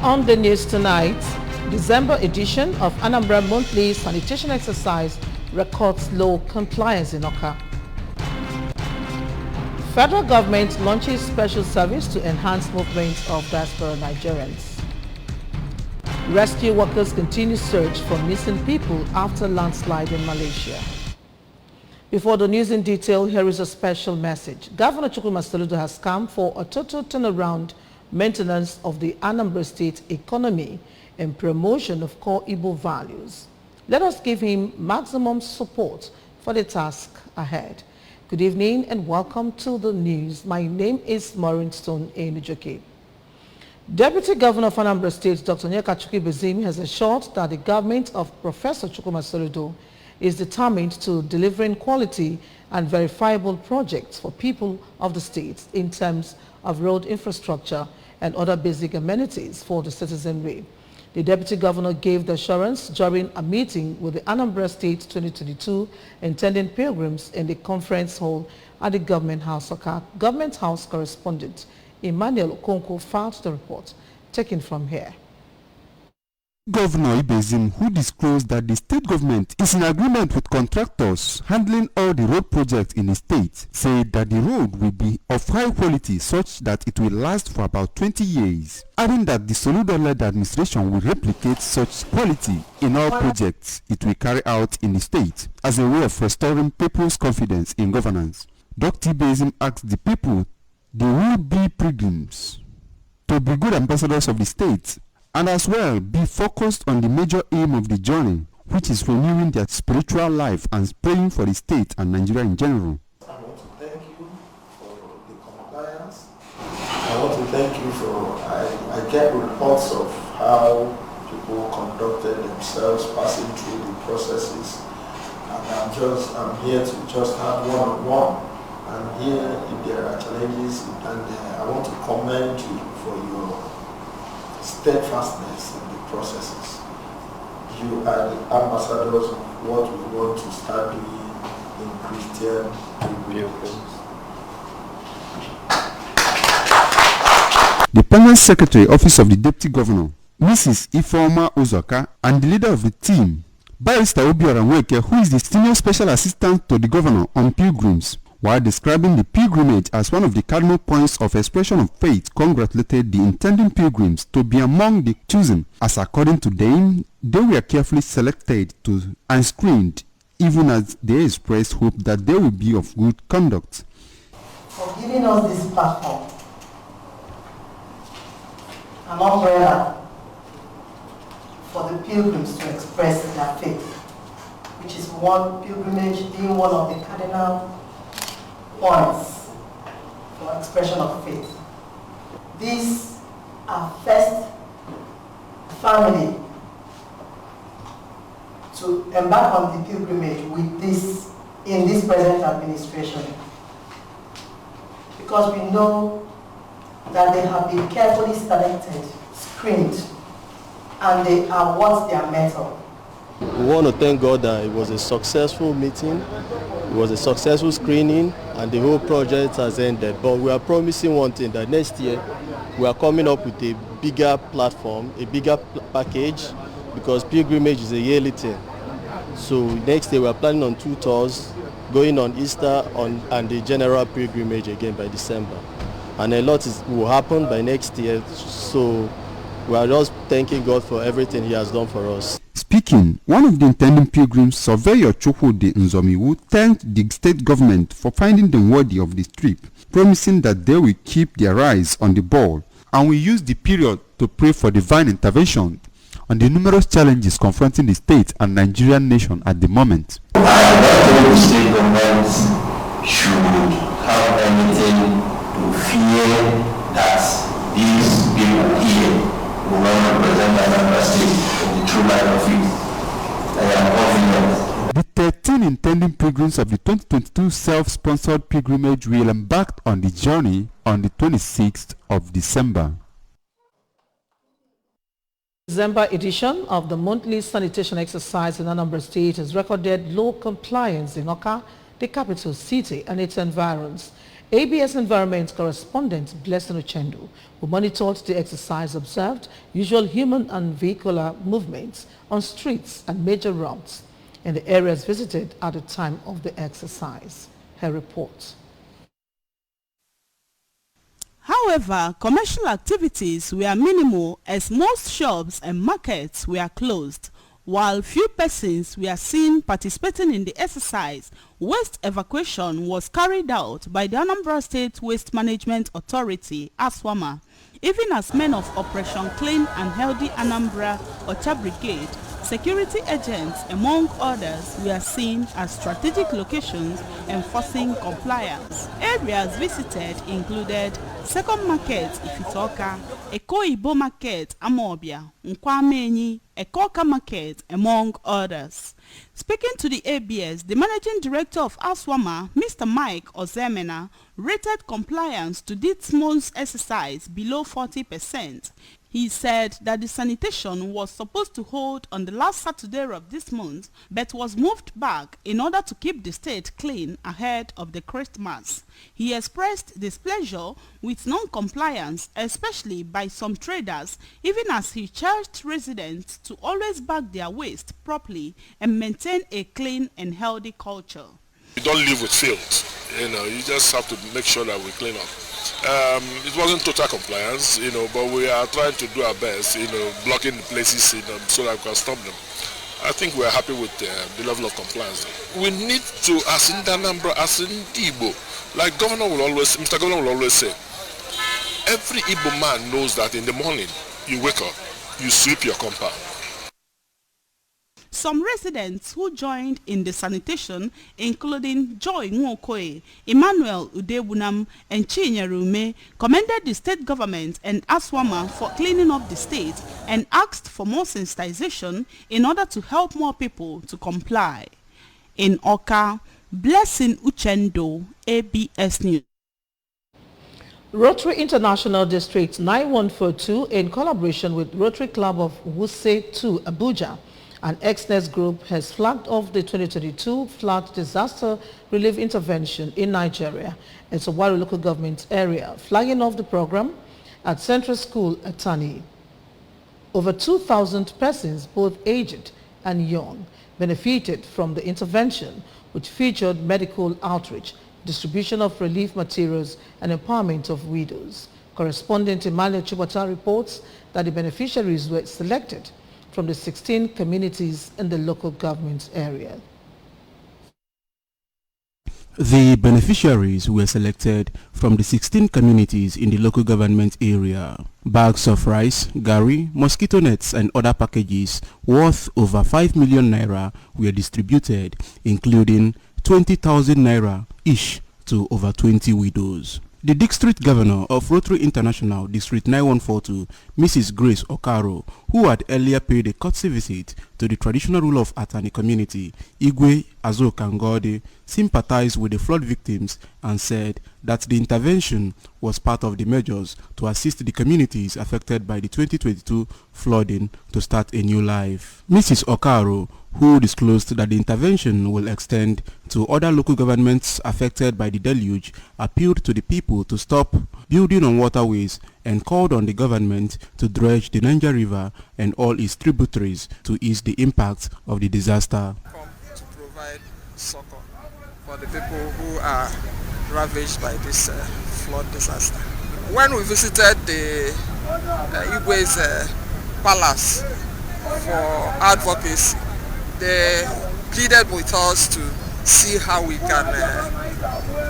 On the news tonight, December edition of Anambra Monthly Sanitation Exercise records low compliance in Oka. Federal government launches special service to enhance movement of diaspora Nigerians. Rescue workers continue search for missing people after landslide in Malaysia. Before the news in detail, here is a special message. Governor Chukwuma Soludo has come for a total turnaround maintenance of the Anambra State economy and promotion of core Igbo values. Let us give him maximum support for the task ahead. Good evening and welcome to the news. My name is Maureen Stone Enujoke. Deputy Governor of Anambra State, Dr. Nyeka Bezim, has assured that the government of Professor Chukwuma Soludo is determined to delivering quality and verifiable projects for people of the state in terms of road infrastructure and other basic amenities for the citizenry. The Deputy Governor gave the assurance during a meeting with the Anambra State 2022 intending pilgrims in the conference hall at the Government House. Government House correspondent Emmanuel Okonkwo filed the report, taken from here. Governor Ibezim, who disclosed that the state government is in agreement with contractors handling all the road projects in the state, said that the road will be of high quality such that it will last for about 20 years, adding that the Soludo-led administration will replicate such quality in all projects it will carry out in the state as a way of restoring people's confidence in governance. Dr. Ibezim asked the people they will be pilgrims to be good ambassadors of the state and as well be focused on the major aim of the journey, which is renewing their spiritual life and praying for the state and Nigeria in general. I want to thank you for the compliance. I want to thank you for, I get reports of how people conducted themselves passing through the processes, and I'm here to just have one-on-one. And here, if there are challenges, and I want to commend you for your steadfastness in the processes. You are the ambassadors of what we want to start doing in Christian pilgrims. The Permanent Secretary, Office of the Deputy Governor, Mrs. Ifeoma Uzoka, and the leader of the team, Barrister Obiora Nweke, who is the Senior Special Assistant to the Governor on pilgrims, while describing the pilgrimage as one of the cardinal points of expression of faith, congratulated the intending pilgrims to be among the chosen, as according to them, they were carefully selected and screened, even as they expressed hope that they will be of good conduct. For giving us this platform, an umbrella for the pilgrims to express their faith, which is one pilgrimage being one of the cardinal points for expression of faith. These are first family to embark on the pilgrimage with this in this present administration, because we know that they have been carefully selected, screened, and they are worth their mettle. We want to thank God that it was a successful meeting, it was a successful screening, and the whole project has ended. But we are promising one thing, that next year we are coming up with a bigger platform, a bigger package, because pilgrimage is a yearly thing. So next year we are planning on 2 tours, going on Easter and the general pilgrimage again by December. And a lot will happen by next year, so we are just thanking God for everything He has done for us. Speaking, one of the intending pilgrims, Surveyor Chukwudi Nzomiwu, thanked the state government for finding them worthy of this trip, promising that they will keep their eyes on the ball and will use the period to pray for divine intervention on the numerous challenges confronting the state and Nigerian nation at the moment. I don't think the state government should have anything to fear that these people here will not represent Anambra State in the true light of it. I am confident. The 13 intending pilgrims of the 2022 self-sponsored pilgrimage will embark on the journey on the 26th of December. December edition of the monthly sanitation exercise in Anambra State has recorded low compliance in Oka, the capital city, and its environs. ABS Environment correspondent Blessing Uchendu, who monitored the exercise, observed usual human and vehicular movements on streets and major routes in the areas visited at the time of the exercise. Her report. However, commercial activities were minimal as most shops and markets were closed. While few persons were seen participating in the exercise, waste evacuation was carried out by the Anambra State Waste Management Authority, ASWAMA, even as men of Operation Clean and Healthy Anambra Ocha Brigade, security agents among others were seen as strategic locations enforcing compliance. Areas visited included Second Market Ifitoka, Eko-Ibo Market Amobia, Nkwamenyi, Ekoka Market, among others. Speaking to the ABS, the Managing Director of ASWAMA, Mr. Mike Ozemena, rated compliance to this month's exercise below 40%. He said that the sanitation was supposed to hold on the last Saturday of this month, but was moved back in order to keep the state clean ahead of the Christmas. He expressed displeasure with non-compliance, especially by some traders, even as he charged residents to always bag their waste properly and maintain a clean and healthy culture. You don't live with filth, you just have to make sure that we clean up. It wasn't total compliance, but we are trying to do our best, blocking the places, so that we can stop them. I think we are happy with the level of compliance. We need to, as in Anambra, as in Igbo, like Mr. Governor will always say, every Igbo man knows that in the morning you wake up, you sweep your compound. Some residents who joined in the sanitation, including Joy Nwokoye, Emmanuel Udebunam, and Chinyerume, commended the state government and ASWAMA for cleaning up the state and asked for more sensitization in order to help more people to comply. In Oka, Blessing Uchendo, ABS News. Rotary International District 9142, in collaboration with Rotary Club of Wuse 2, Abuja, an ex-NES group, has flagged off the 2022 flood disaster relief intervention in Nigeria. It's a Wari local government area, flagging off the program at Central School Atani. Over 2,000 persons, both aged and young, benefited from the intervention, which featured medical outreach, distribution of relief materials, and empowerment of widows. Correspondent Emmanuel Chibata reports that the beneficiaries were selected from the 16 communities in the local government area. The beneficiaries were selected from the 16 communities in the local government area. Bags of rice, gari, mosquito nets and other packages worth over 5 million naira were distributed, including 20,000 naira each to over 20 widows. The District Governor of Rotary International District 9142, Mrs. Grace Okaro, who had earlier paid a courtesy visit to the traditional ruler of Atani community, Igwe Azokangode, sympathized with the flood victims and said that the intervention was part of the measures to assist the communities affected by the 2022 flooding to start a new life. Mrs. Okaro, who disclosed that the intervention will extend to other local governments affected by the deluge, appealed to the people to stop building on waterways and called on the government to dredge the Niger River and all its tributaries to ease the impact of the disaster. Come to provide succor for the people who are ravaged by this flood disaster. When we visited the Igwe's palace for advocacy, they pleaded with us to see how we can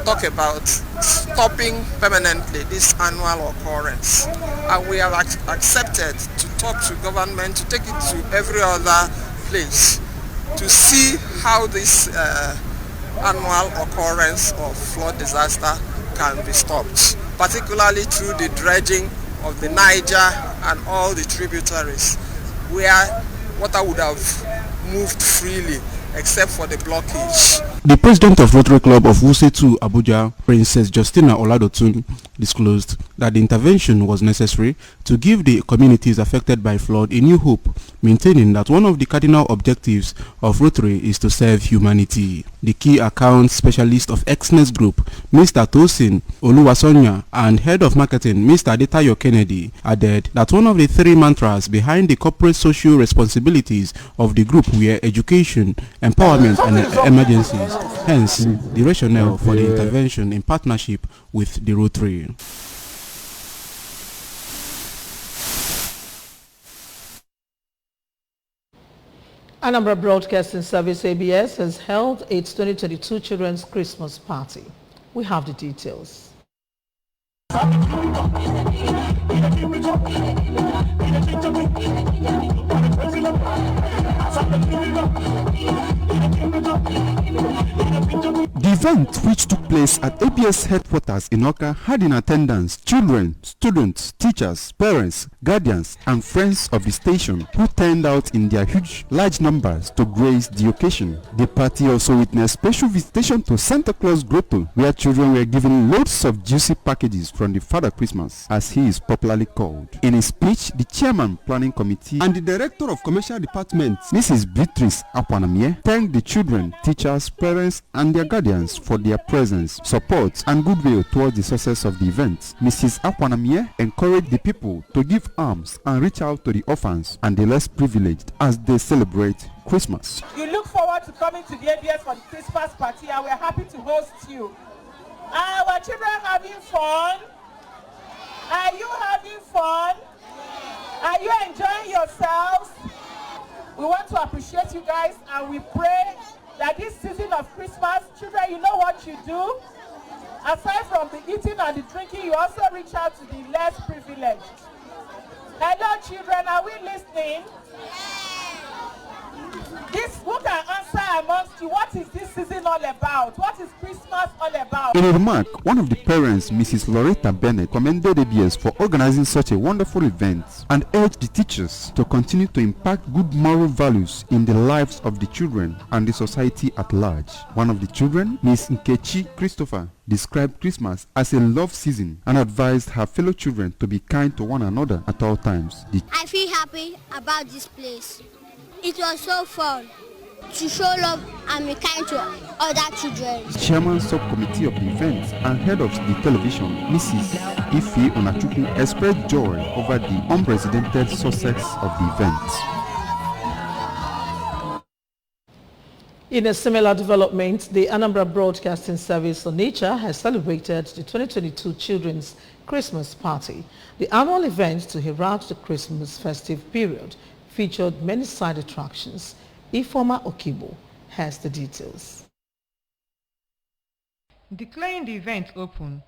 talk about stopping permanently this annual occurrence. And we have accepted to talk to government, to take it to every other place, to see how this annual occurrence of flood disaster can be stopped, particularly through the dredging of the Niger and all the tributaries, where water would have moved freely except for the blockage. The president of Rotary Club of Wuse 2 Abuja, Princess Justina Oladotun, disclosed that the intervention was necessary to give the communities affected by flood a new hope, maintaining that one of the cardinal objectives of Rotary is to serve humanity. The key account specialist of Excellence Group, Mr. Tosin Oluwasonya, and head of marketing, Mr. Adetayo Kennedy, added that one of the three mantras behind the corporate social responsibilities of the group were education, empowerment, and emergencies. Hence, the rationale for the intervention in partnership with the Rotary. Anambra Broadcasting Service ABS has held its 2022 Children's Christmas Party. We have the details. The event, which took place at ABS headquarters in Oka, had in attendance children, students, teachers, parents, guardians, and friends of the station who turned out in their large numbers to grace the occasion. The party also witnessed special visitation to Santa Claus Grotto, where children were given loads of juicy packages from the Father Christmas, as he is popularly called. In his speech, the chairman, planning committee, and the director of commercial department, Mrs. Beatrice Akwanamie, thanked the children, teachers, parents, and their guardians for their presence, support, and goodwill towards the success of the event. Mrs. Akwanamie encouraged the people to give alms and reach out to the orphans and the less privileged as they celebrate Christmas. You look forward to coming to the ABS for the Christmas party, and we're happy to host you. Our children having fun? Are you having fun? Are you enjoying yourselves? We want to appreciate you guys, and we pray that this season of Christmas, children, you know what you do? Aside from the eating and the drinking, you also reach out to the less privileged. Hello, children, are we listening? Who can answer amongst you? What is this season all about? What is Christmas all about? In a remark, one of the parents, Mrs. Loretta Bennett, commended ABS for organizing such a wonderful event and urged the teachers to continue to impact good moral values in the lives of the children and the society at large. One of the children, Miss Nkechi Christopher, described Christmas as a love season and advised her fellow children to be kind to one another at all times. I feel happy about this place. It was so fun to show love and be kind to other children. Chairman subcommittee of the event and head of the television, Mrs. Ife Onachukwu, expressed joy over the unprecedented success of the event. In a similar development, the Anambra Broadcasting Service Onitsha has celebrated the 2022 Children's Christmas Party. The annual event to herald the Christmas festive period featured many side attractions. Ifeoma Okibo has the details. Declaring the event open,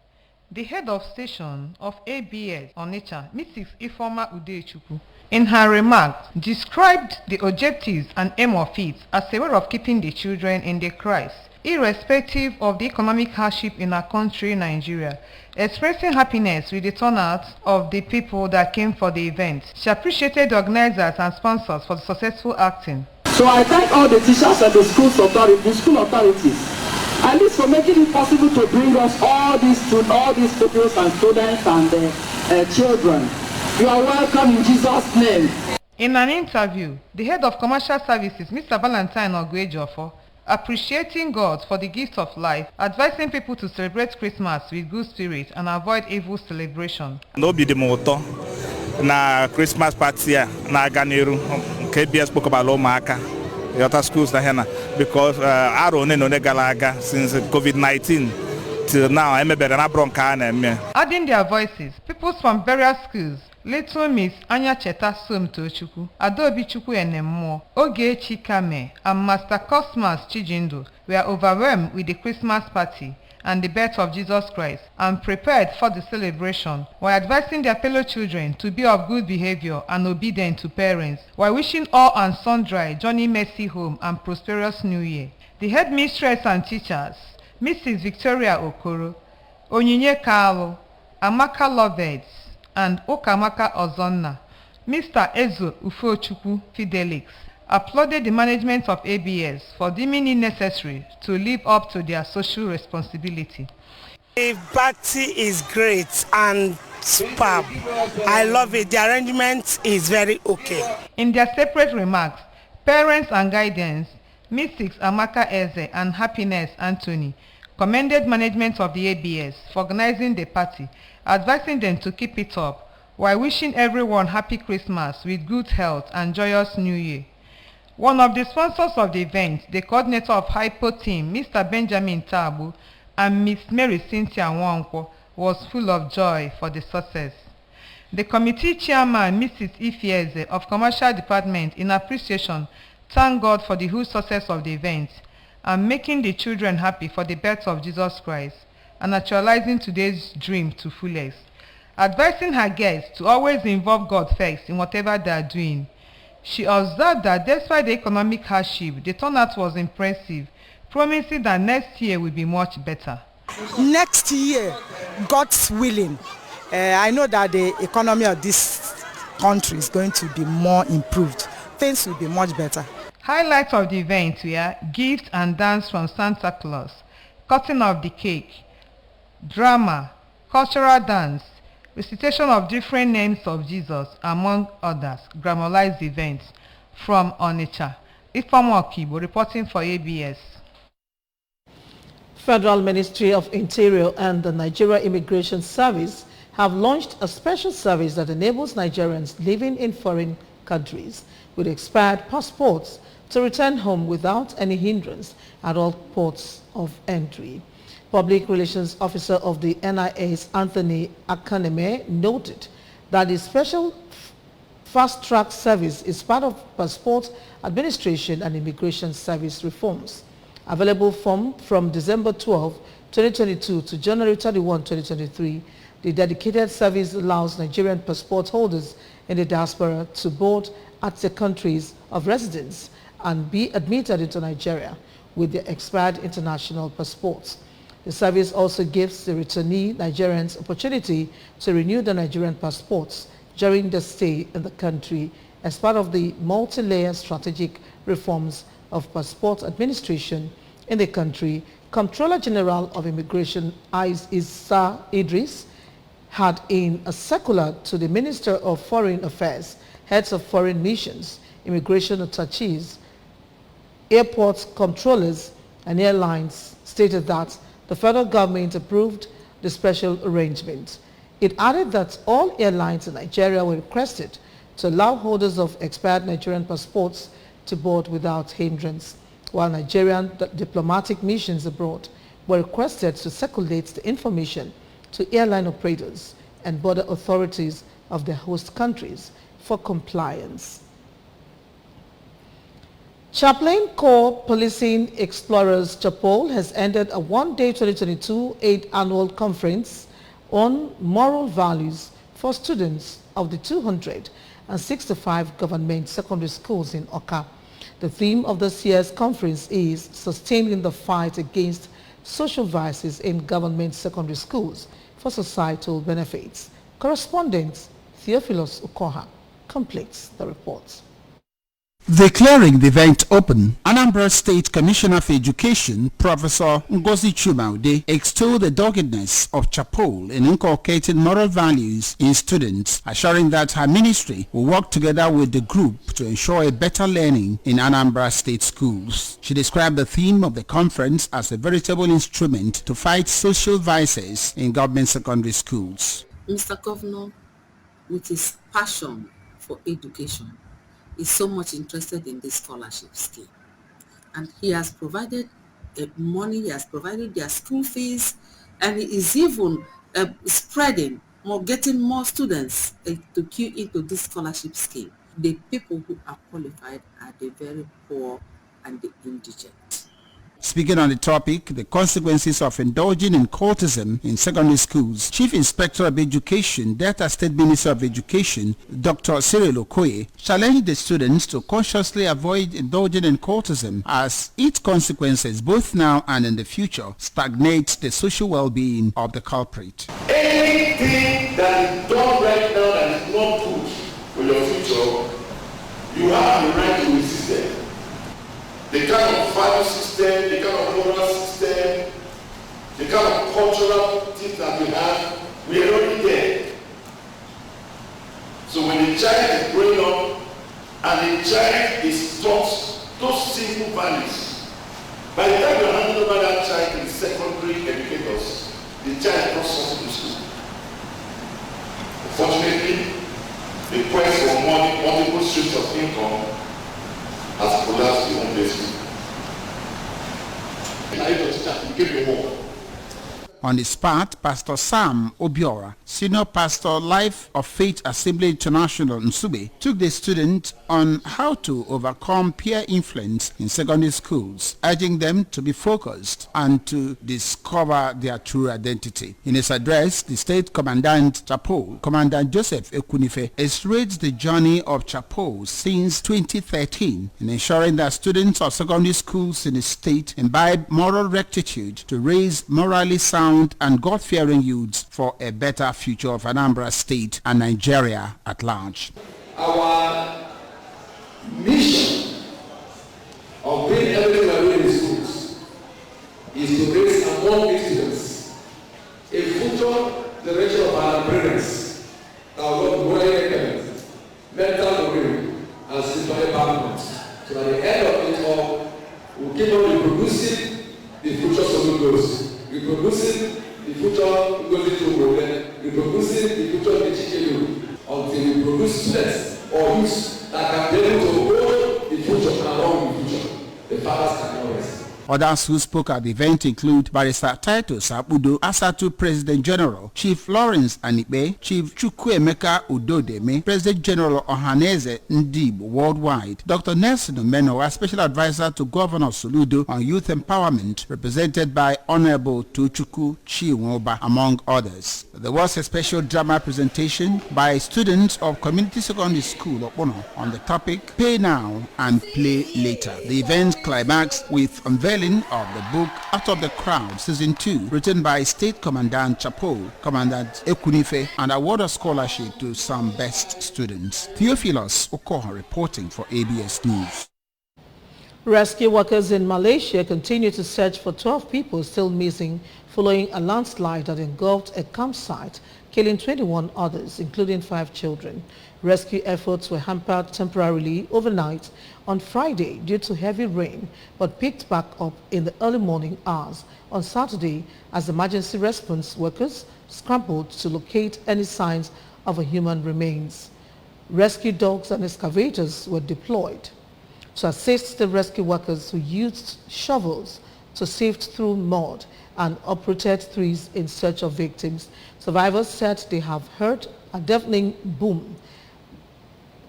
the head of station of ABS Onitsha, Mrs. Ifeoma Udechukwu, in her remarks, described the objectives and aim of it as a way of keeping the children in the Christ, irrespective of the economic hardship in our country, Nigeria. Expressing happiness with the turnout of the people that came for the event, she appreciated the organizers and sponsors for the successful acting. So I thank all the teachers and the school authorities, at least for making it possible to bring us all these pupils and students and children. You are welcome in Jesus' name. In an interview, the head of commercial services, Mr. Valentine Ogwejofo, appreciating God for the gift of life, advising people to celebrate Christmas with good spirit and avoid evil celebration. No be the moto na Christmas party na Ganiru KBS spoke about Lomaka, the other schools na hena because aro ne no galaga since COVID-19 till now. Adding their voices, people from various schools, Little Miss Anya Cheta Somtochukwu, Adobe Chukwu Enemo, Ogechi Kame, and Master Cosmas Chijindo were overwhelmed with the Christmas party and the birth of Jesus Christ and prepared for the celebration while advising their fellow children to be of good behavior and obedient to parents while wishing all and sundry Johnny Mercy home and prosperous New Year. The headmistress and teachers, Mrs. Victoria Okoro, Onyinye Kaalo, Amaka Lovett, and Okamaka Ozonna, Mr. Ezo Ufochukwu Fidelix, applauded the management of ABS for deeming it necessary to live up to their social responsibility. The party is great and superb. I love it. The arrangement is very okay. In their separate remarks, parents and guardians, Mrs. Amaka Eze and Happiness Anthony, commended management of the ABS for organizing the party, advising them to keep it up, while wishing everyone happy Christmas with good health and joyous New Year. One of the sponsors of the event, the coordinator of Hypo team, Mr. Benjamin Tabu, and Miss Mary Cynthia Nwankwo, was full of joy for the success. The committee chairman, Mrs. Ifieze of Commercial Department, in appreciation, thanked God for the whole success of the event and making the children happy for the birth of Jesus Christ and actualizing today's dream to fullest, advising her guests to always involve God first in whatever they are doing. She observed that despite the economic hardship, the turnout was impressive, promising that next year will be much better. Next year, God's willing, I know that the economy of this country is going to be more improved. Things will be much better. Highlights of the event were gifts and dance from Santa Claus, cutting of the cake, drama, cultural dance, recitation of different names of Jesus, among others, glamourized events. From Onitsha, Ifeoma Okibo reporting for ABS. Federal Ministry of Interior and the Nigeria Immigration Service have launched a special service that enables Nigerians living in foreign countries with expired passports to return home without any hindrance at all ports of entry. Public Relations Officer of the NIA's Anthony Akaneme noted that the special fast-track service is part of Passport Administration and Immigration Service reforms. Available from December 12, 2022 to January 31, 2023, the dedicated service allows Nigerian passport holders in the diaspora to board at the countries of residence and be admitted into Nigeria with their expired international passports. The service also gives the returnee Nigerians opportunity to renew their Nigerian passports during their stay in the country as part of the multi-layer strategic reforms of passport administration in the country. Comptroller General of Immigration Issa Idris had in a circular to the Minister of Foreign Affairs, heads of foreign missions, immigration attaches, airport controllers and airlines stated that the federal government approved the special arrangement. It added that all airlines in Nigeria were requested to allow holders of expired Nigerian passports to board without hindrance, while Nigerian diplomatic missions abroad were requested to circulate the information to airline operators and border authorities of their host countries for compliance. Chaplain Corps Policing Explorers Chapol has ended a one-day 2022 8th annual conference on moral values for students of the 265 government secondary schools in Oka. The theme of this year's conference is Sustaining the Fight Against Social Vices in Government Secondary Schools for Societal Benefits. Correspondent Theophilus Ukoha completes the report. Declaring the event open, Anambra State Commissioner for Education, Professor Ngozi Chumaude, extolled the doggedness of Chapol in inculcating moral values in students, assuring that her ministry will work together with the group to ensure a better learning in Anambra State schools. She described the theme of the conference as a veritable instrument to fight social vices in government secondary schools. Mr. Governor, with his passion for education, is so much interested in this scholarship scheme, and he has provided money, he has provided their school fees, and he is even spreading or getting more students to queue into this scholarship scheme. The people who are qualified are the very poor and the indigent. Speaking on the topic, the consequences of indulging in cultism in secondary schools, Chief Inspector of Education, Delta State Minister of Education, Dr. Cyril Okoye, challenged the students to consciously avoid indulging in cultism as its consequences, both now and in the future, stagnate the social well-being of the culprit. Anything that is done right now that is not good for your future, you have the right to resist it. the kind of value system, the kind of moral system, the kind of cultural things that we have, we are already there. So when the child is growing up and the child is taught those simple values, by the time you're handing over that child to the secondary educators, the child crossed something to school. Unfortunately, the quest for money, multiple streams of income has collapsed the home based. And I don't start to give you more. On the spot, Pastor Sam Obiora, Senior Pastor Life of Faith Assembly International Nsube, took the students on how to overcome peer influence in secondary schools, urging them to be focused and to discover their true identity. In his address, the State Commandant Chapol, Commandant Joseph Ekunife, illustrates the journey of Chapol since 2013 in ensuring that students of secondary schools in the state imbibe moral rectitude to raise morally sound and God-fearing youths for a better future of Anambra State and Nigeria at large. Our mission of doing everything we are doing in schools is to raise among these students a future generation of our parents that will be moral independent, mental growth, and spiritual backgrounds. So at the end of it all, we'll keep on reproducing the future social goals. Reproducing the future goes into Rwanda, reproducing the future of the Chicago, until we produce students or youths that can be able to hold the future along the future. The fathers can rest. Others who spoke at the event include Barrister Titus Abudo, Asatu President General, Chief Lawrence Anibe, Chief Chukwuemeka Udodeme, President General Ohaneze Ndib Worldwide, Dr. Nelson Omenowa, Special Advisor to Governor Soludo on Youth Empowerment, represented by Honorable Tochukwu Chiwoba, among others. There was a special drama presentation by students of Community Secondary School Okpono on the topic Pay Now and Play Later. The event climaxed with unveiling of the book Out of the Crowd Season 2, written by State Commandant Chapol, Commandant Ekunife, and award a scholarship to some best students. Theophilus Okoha reporting for ABS News. Rescue workers in Malaysia continue to search for 12 people still missing following a landslide that engulfed a campsite, killing 21 others, including 5 children. Rescue efforts were hampered temporarily overnight on Friday due to heavy rain, but picked back up in the early morning hours on Saturday as emergency response workers scrambled to locate any signs of a human remains. Rescue dogs and excavators were deployed to assist the rescue workers, who used shovels to sift through mud and uprooted trees in search of victims. Survivors said they have heard a deafening boom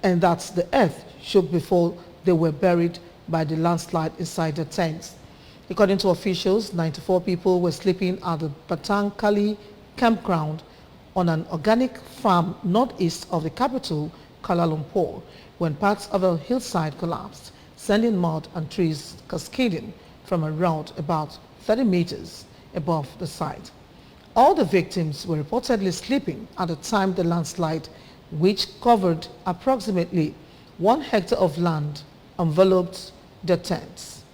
and that the earth shook before they were buried by the landslide inside the tents. According to officials, 94 people were sleeping at the Batang Kali campground on an organic farm northeast of the capital, Kuala Lumpur, when parts of a hillside collapsed, sending mud and trees cascading from a road about 30 meters above the site. All the victims were reportedly sleeping at the time the landslide, which covered approximately 1 hectare of land, enveloped the tents.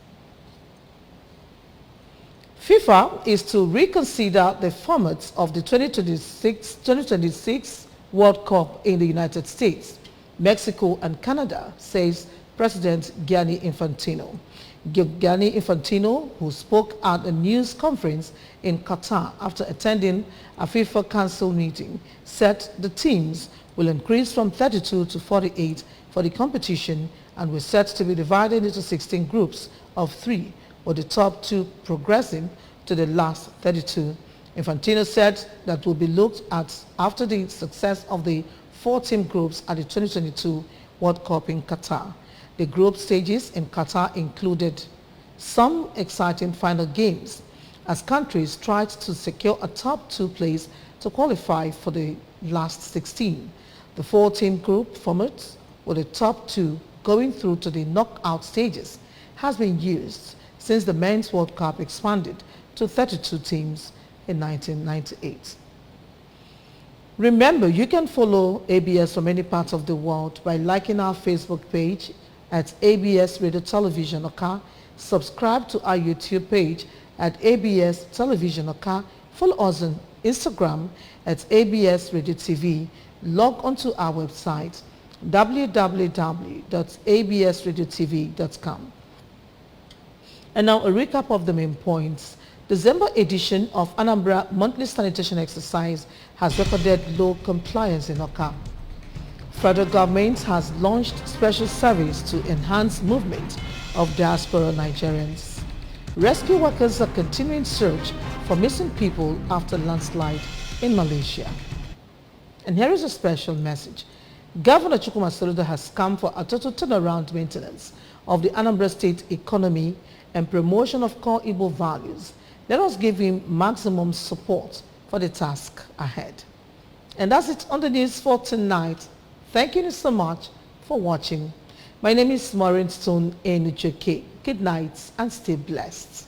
FIFA is to reconsider the format of the 2026 World Cup in the United States, Mexico and Canada, says President Gianni Infantino. Gianni Infantino, who spoke at a news conference in Qatar after attending a FIFA Council meeting, said the teams will increase from 32 to 48 for the competition and were set to be divided into 16 groups of 3, with the top 2 progressing to the last 32. Infantino said that will be looked at after the success of the 4-team groups at the 2022 World Cup in Qatar. The group stages in Qatar included some exciting final games as countries tried to secure a top 2 place to qualify for the last 16. The 4-team group format, with the top 2 going through to the knockout stages, has been used since the Men's World Cup expanded to 32 teams in 1998. Remember, you can follow ABS from any part of the world by liking our Facebook page at ABS Radio Television Oka Subscribe to our YouTube page at ABS Television Oka. Follow us on Instagram at ABS Radio TV. Log onto our website www.absradiotv.com. And now a recap of the main points. December edition of Anambra Monthly Sanitation Exercise has recorded low compliance in Oka. Federal government has launched special service to enhance movement of diaspora Nigerians. Rescue workers are continuing search for missing people after landslide in Malaysia. And here is a special message. Governor Chukwuma Soludo has come for a total turnaround maintenance of the Anambra State economy and promotion of core Igbo values. Let us give him maximum support for the task ahead. And that's it on the news for tonight. Thank you so much for watching. My name is Maureen Stone Enuchoke. Good night and stay blessed.